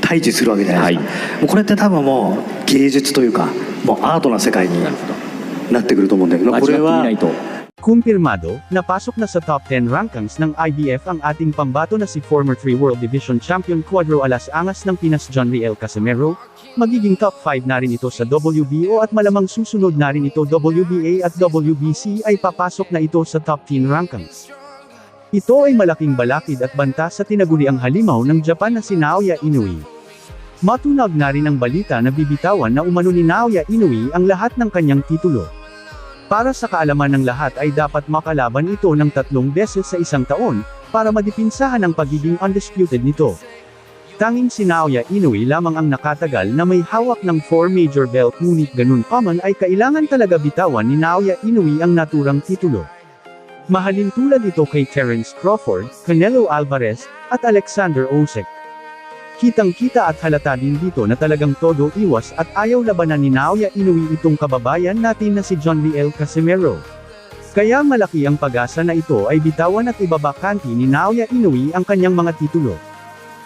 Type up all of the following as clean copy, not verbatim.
対峙するわけじゃないですか、もうこれって多分もう芸術というかもうアートな世界になってくると思うんだけど、これは Kumpirmado, napasok na sa top 10 rankings ng IBF ang ating pambato na si former 3 World Division Champion Cuadro Alas Angas ng Pinas John Riel Casimero, magiging top 5 na rin ito sa WBO at malamang susunod na rin ito WBA at WBC ay papasok na ito sa top 10 rankings. Ito ay malaking balakid at banta sa tinaguriang halimaw ng Japan na si Naoya Inoue. Matunag na rin ang balita na bibitawan na umano ni Naoya Inoue ang lahat ng kanyang titulo. Para sa kaalaman ng lahat ay dapat makalaban ito ng 3 beses sa isang taon, para madipinsahan ang pagiging undisputed nito. Tanging si Naoya Inoue lamang ang nakatagal na may hawak ng 4 major belt, ngunit ganun pa man ay kailangan talaga bitawan ni Naoya Inoue ang naturang titulo. Mahalin tulad ito kay Terence Crawford, Canelo Alvarez, at Alexander Usyk. Kitang-kita at halata din dito na talagang todo iwas at ayaw labanan ni Naoya Inoue itong kababayan natin na si John Riel Casimero. Kaya malaki ang pag-asa na ito ay bitawan at ibabakanti ni Naoya Inoue ang kanyang mga titulo.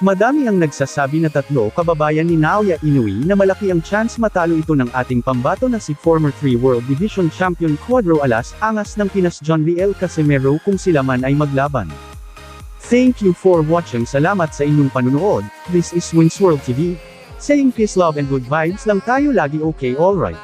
Madami ang nagsasabi na 3 kababayan ni Naoya Inoue na malaki ang chance matalo ito ng ating pambato na si former 3 World Division Champion Cuadro Alas Angas ng Pinas John Riel Casimero kung sila man ay maglaban. Thank you for watching. Salamat sa inyong panunood. This is Wins World TV. Saying peace, love and good vibes lang tayo lagi, okay, alright.